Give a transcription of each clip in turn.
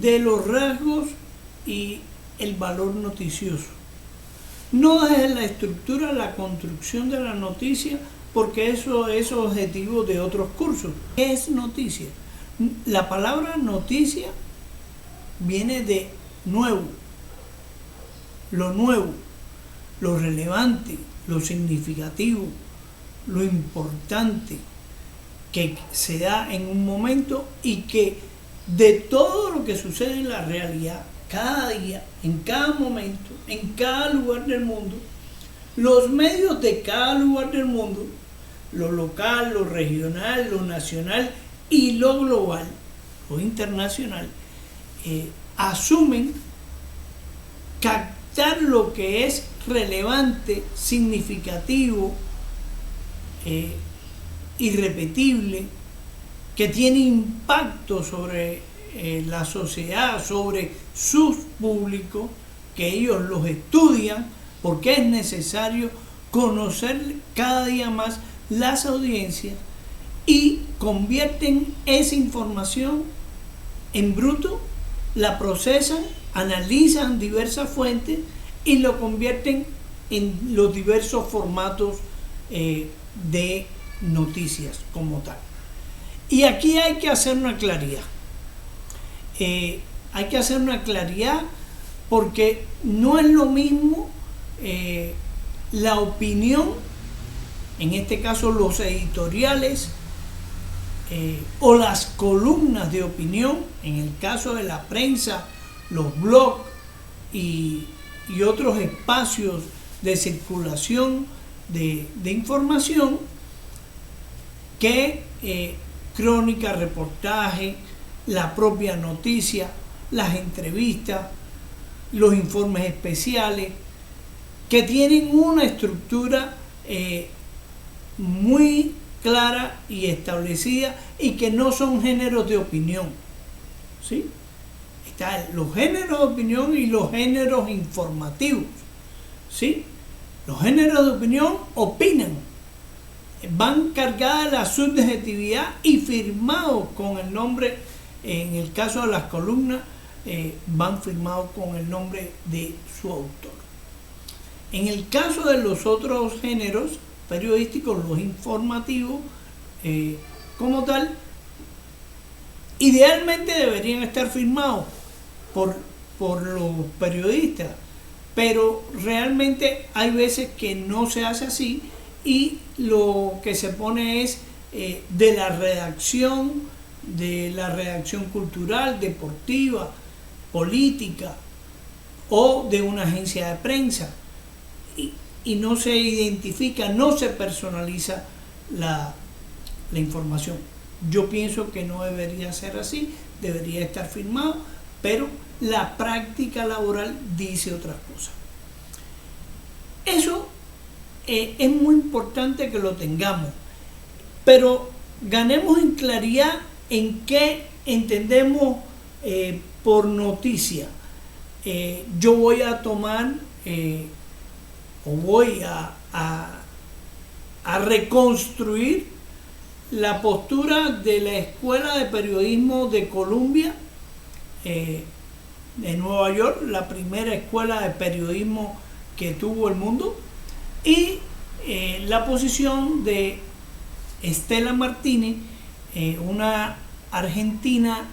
de los rasgos y el valor noticioso. No desde la estructura, la construcción de la noticia, porque eso es objetivo de otros cursos. ¿Qué es noticia? La palabra noticia viene de nuevo, lo relevante, lo significativo, lo importante que se da en un momento y que de todo lo que sucede en la realidad, cada día, en cada momento, en cada lugar del mundo, los medios de cada lugar del mundo, lo local, lo regional, lo nacional y lo global, lo internacional, asumen captar lo que es relevante, significativo, irrepetible, que tiene impacto sobre la sociedad, sobre sus públicos, que ellos los estudian, porque es necesario conocer cada día más las audiencias y convierten esa información en bruto, la procesan, analizan diversas fuentes y lo convierten en los diversos formatos de noticias como tal. Y aquí hay que hacer una claridad. Hay que hacer una claridad porque no es lo mismo la opinión, en este caso los editoriales o las columnas de opinión, en el caso de la prensa, los blogs y otros espacios de circulación de información, que crónica, reportaje, la propia noticia, las entrevistas, los informes especiales, que tienen una estructura muy clara y establecida y que no son géneros de opinión, ¿sí? Están los géneros de opinión y los géneros informativos, ¿sí? Los géneros de opinión opinan, van cargadas de la subjetividad y firmados con el nombre, en el caso de las columnas, van firmados con el nombre de su autor. En el caso de los otros géneros periodísticos, los informativos, como tal, idealmente deberían estar firmados por los periodistas, pero realmente hay veces que no se hace así y lo que se pone es de la redacción cultural, deportiva, política o de una agencia de prensa y no se identifica, no se personaliza la información. Yo pienso que no debería ser así, debería estar firmado, pero la práctica laboral dice otras cosas. Eso es muy importante que lo tengamos, pero ganemos en claridad en qué entendemos por noticia. Yo voy a tomar o voy a reconstruir la postura de la Escuela de Periodismo de Columbia, de Nueva York, la primera escuela de periodismo que tuvo el mundo, y la posición de Estela Martínez, una argentina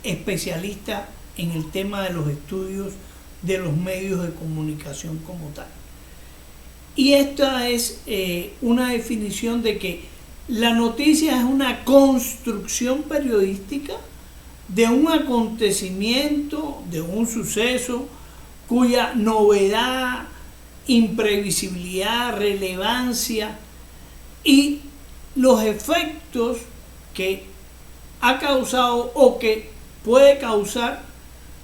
especialista en el tema de los estudios de los medios de comunicación como tal. Y esta es una definición de que la noticia es una construcción periodística de un acontecimiento, de un suceso cuya novedad, imprevisibilidad, relevancia y los efectos que ha causado o que puede causar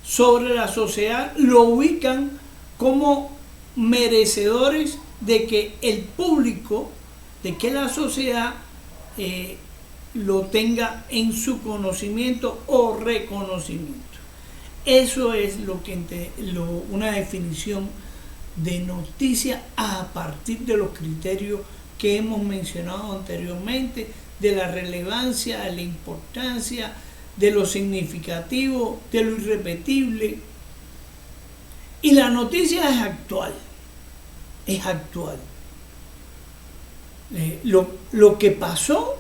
sobre la sociedad lo ubican como merecedores de que el público, de que la sociedad lo tenga en su conocimiento o reconocimiento. Eso es una definición de noticia a partir de los criterios que hemos mencionado anteriormente, de la relevancia, de la importancia, de lo significativo, de lo irrepetible. Y la noticia es actual, es actual. Lo que pasó,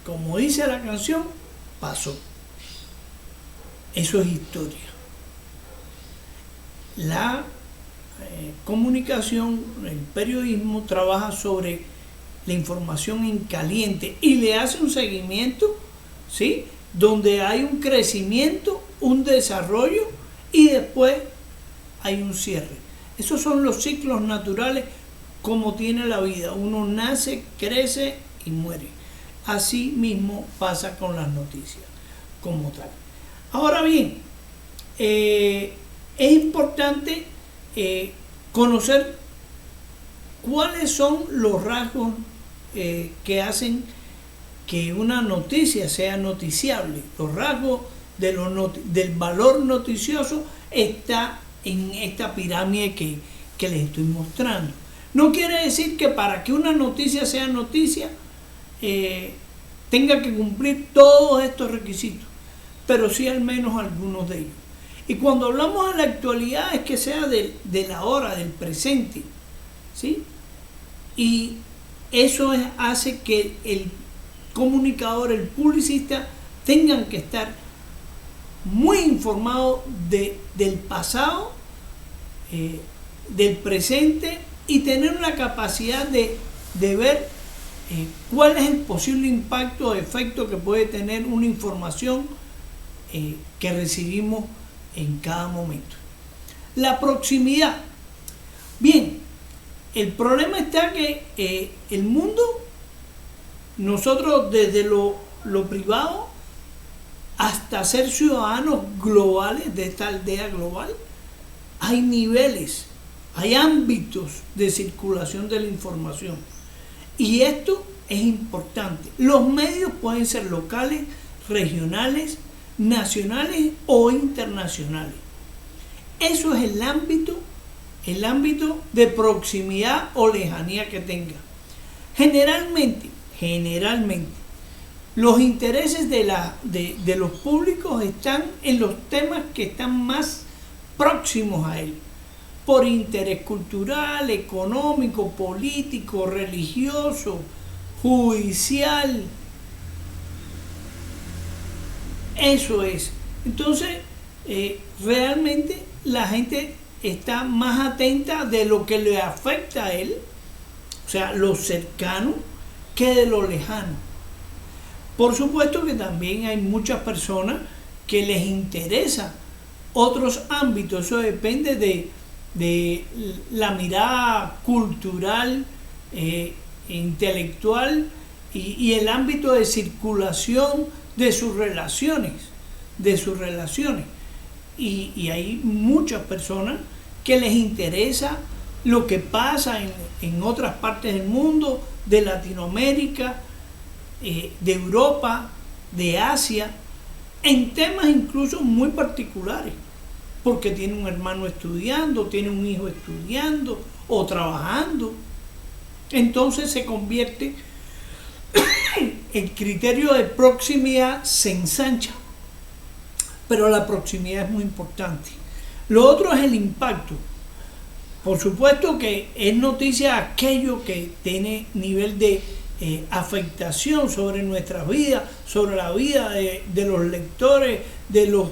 como dice la canción, pasó. Eso es historia. La comunicación, el periodismo trabaja sobre la información en caliente y le hace un seguimiento, ¿sí?, donde hay un crecimiento, un desarrollo y después hay un cierre. Esos son los ciclos naturales como tiene la vida. Uno nace, crece y muere. Así mismo pasa con las noticias como tal. Ahora bien, es importante conocer cuáles son los rasgos que hacen que una noticia sea noticiable. Los rasgos del valor noticioso está en esta pirámide que les estoy mostrando. No quiere decir que para que una noticia sea noticia tenga que cumplir todos estos requisitos, pero sí al menos algunos de ellos. Y cuando hablamos de la actualidad es que sea de la hora, del presente, ¿sí? Y eso hace que el comunicador, el publicista, tengan que estar muy informados del pasado, del presente, y tener la capacidad de ver cuál es el posible impacto o efecto que puede tener una información que recibimos en cada momento. La proximidad. Bien, el problema está que el mundo, nosotros desde lo privado hasta ser ciudadanos globales de esta aldea global, hay niveles, hay ámbitos de circulación de la información. Y esto es importante. Los medios pueden ser locales, regionales, nacionales o internacionales. Eso es el ámbito de proximidad o lejanía que tenga. Generalmente, los intereses de los públicos están en los temas que están más próximos a él, por interés cultural, económico, político, religioso, judicial. Eso es. Entonces, realmente la gente está más atenta de lo que le afecta a él, o sea, lo cercano, que de lo lejano. Por supuesto que también hay muchas personas que les interesa otros ámbitos. Eso depende de la mirada cultural, intelectual y el ámbito de circulación de sus relaciones. Y hay muchas personas que les interesa lo que pasa en otras partes del mundo, de Latinoamérica, de Europa, de Asia, en temas incluso muy particulares, porque tiene un hermano estudiando, tiene un hijo estudiando o trabajando. Entonces se convierte, el criterio de proximidad se ensancha, pero la proximidad es muy importante. Lo otro es el impacto. Por supuesto que es noticia aquello que tiene nivel de afectación sobre nuestras vidas, sobre la vida de los lectores, de los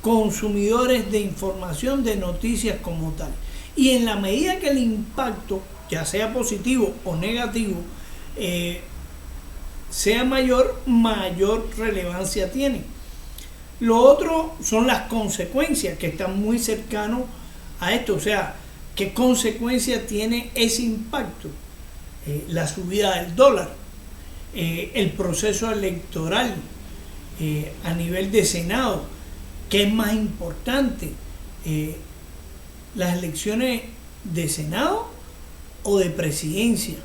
consumidores de información, de noticias como tal. Y en la medida que el impacto, ya sea positivo o negativo, sea mayor relevancia tiene. Lo otro son las consecuencias, que están muy cercanos a esto. O sea, ¿qué consecuencia tiene ese impacto? La subida del dólar, el proceso electoral a nivel de Senado. ¿Qué es más importante? ¿Las elecciones de Senado o de presidencia?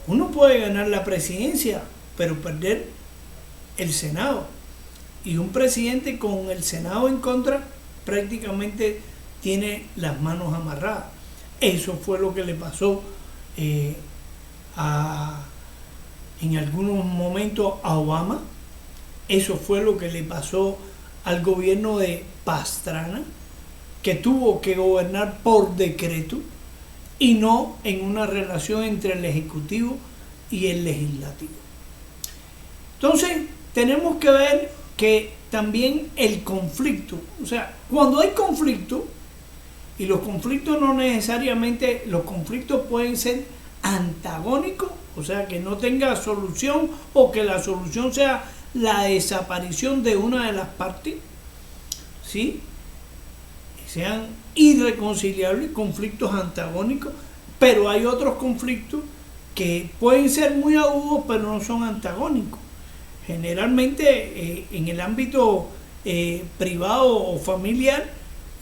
Uno puede ganar la presidencia, pero perder el Senado. Y un presidente con el Senado en contra prácticamente tiene las manos amarradas. Eso fue lo que le pasó en algunos momentos a Obama, Eso fue lo que le pasó al gobierno de Pastrana, que tuvo que gobernar por decreto y no en una relación entre el Ejecutivo y el Legislativo. Entonces, tenemos que ver que también el conflicto, o sea, cuando hay conflicto, y los conflictos no necesariamente, los conflictos pueden ser antagónicos, o sea, que no tenga solución o que la solución sea la desaparición de una de las partes, ¿sí? Sean irreconciliables, conflictos antagónicos, pero hay otros conflictos que pueden ser muy agudos, pero no son antagónicos. Generalmente en el ámbito privado o familiar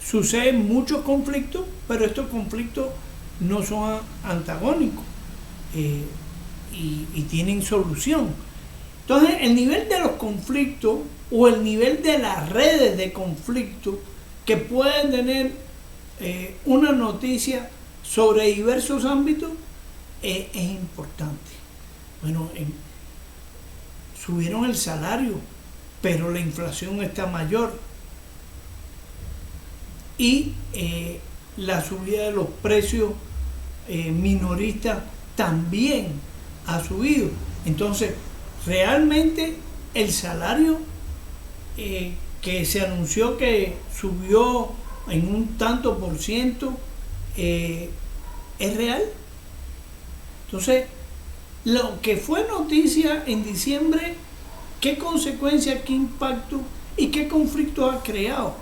suceden muchos conflictos, pero estos conflictos no son antagónicos y tienen solución. Entonces, el nivel de los conflictos o el nivel de las redes de conflicto que pueden tener una noticia sobre diversos ámbitos es importante. Bueno, subieron el salario, pero la inflación está mayor y la subida de los precios minoristas también ha subido. Entonces, realmente el salario que se anunció que subió en un tanto por ciento es real. Entonces, lo que fue noticia en diciembre, ¿qué consecuencias, qué impacto y qué conflicto ha creado?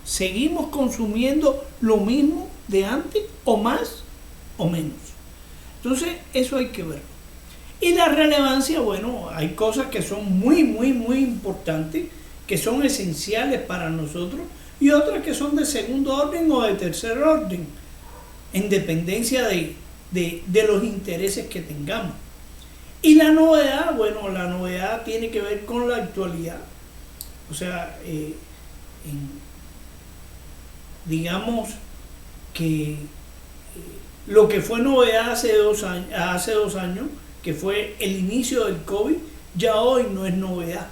¿Seguimos consumiendo lo mismo de antes o más o menos? Entonces, eso hay que verlo. Y la relevancia, bueno, hay cosas que son muy importantes, que son esenciales para nosotros, y otras que son de segundo orden o de tercer orden, en dependencia de los intereses que tengamos. Y la novedad, bueno, la novedad tiene que ver con la actualidad. O sea, digamos que lo que fue novedad hace dos años, que fue el inicio del COVID, ya hoy no es novedad.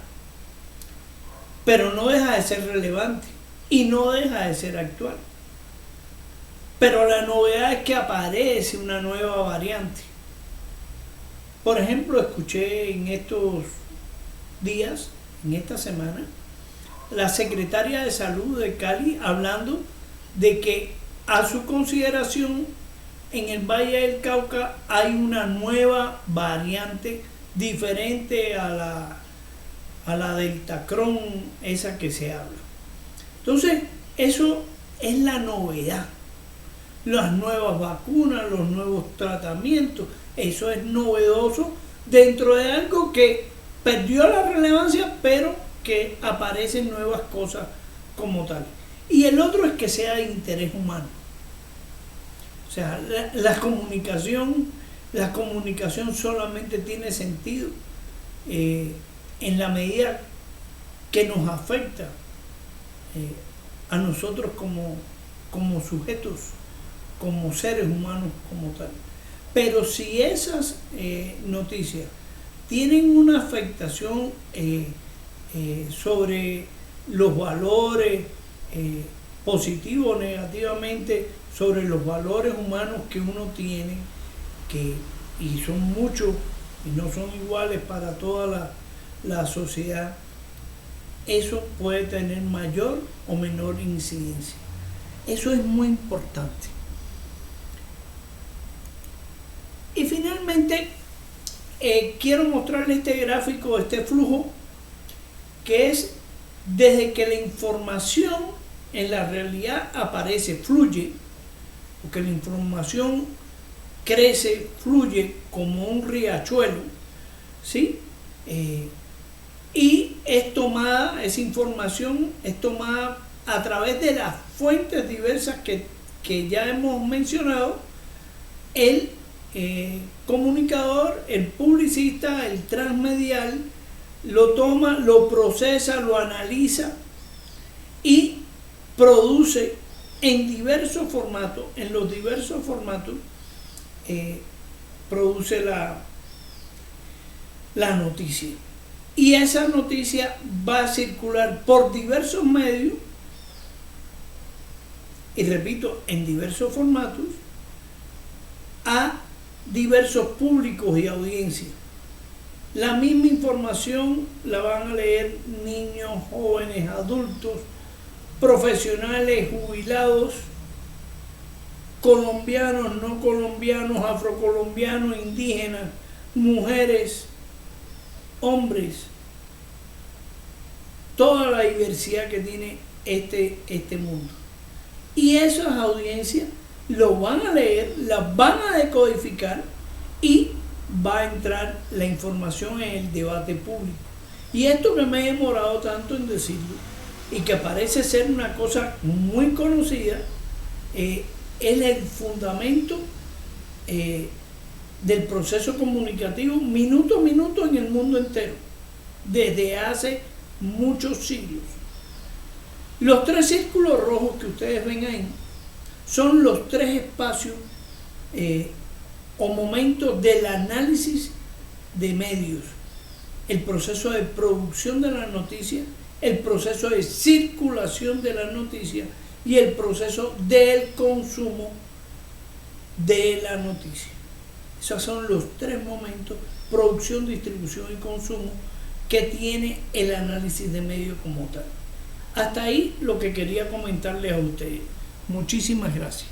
Pero no deja de ser relevante y no deja de ser actual. Pero la novedad es que aparece una nueva variante. Por ejemplo, escuché en estos días, en esta semana, la secretaria de Salud de Cali hablando de que a su consideración en el Valle del Cauca hay una nueva variante diferente a la Deltacron, esa que se habla. Entonces, eso es la novedad. Las nuevas vacunas, los nuevos tratamientos, eso es novedoso dentro de algo que perdió la relevancia, pero que aparecen nuevas cosas como tal. Y el otro es que sea de interés humano. O sea, la comunicación solamente tiene sentido en la medida que nos afecta a nosotros como sujetos, como seres humanos como tal. Pero si esas noticias tienen una afectación sobre los valores positivos o negativamente, sobre los valores humanos que uno tiene, y son muchos y no son iguales para toda la sociedad, eso puede tener mayor o menor incidencia. Eso es muy importante. Y finalmente, quiero mostrarles este gráfico, este flujo, que es desde que la información en la realidad aparece, fluye, porque la información crece, fluye como un riachuelo, ¿sí? Y es tomada, esa información es tomada a través de las fuentes diversas que ya hemos mencionado, el comunicador, el publicista, el transmedial, lo toma, lo procesa, lo analiza y produce en diversos formatos, en los diversos formatos, produce la noticia. y esa noticia va a circular por diversos medios, y repito, en diversos formatos, a diversos públicos y audiencias. La misma información la van a leer niños, jóvenes, adultos, profesionales, jubilados, colombianos, no colombianos, afrocolombianos, indígenas, mujeres, hombres, toda la diversidad que tiene este mundo. Y esas audiencias lo van a leer, las van a decodificar y va a entrar la información en el debate público. Y esto que me he demorado tanto en decirlo y que parece ser una cosa muy conocida, es el fundamento del proceso comunicativo minuto a minuto en el mundo entero, desde hace muchos siglos. Los 3 círculos rojos que ustedes ven ahí son los 3 espacios o momentos del análisis de medios: el proceso de producción de la noticia, el proceso de circulación de la noticia y el proceso del consumo de la noticia. Esos son los 3 momentos: producción, distribución y consumo, que tiene el análisis de medios como tal. Hasta ahí lo que quería comentarles a ustedes. Muchísimas gracias.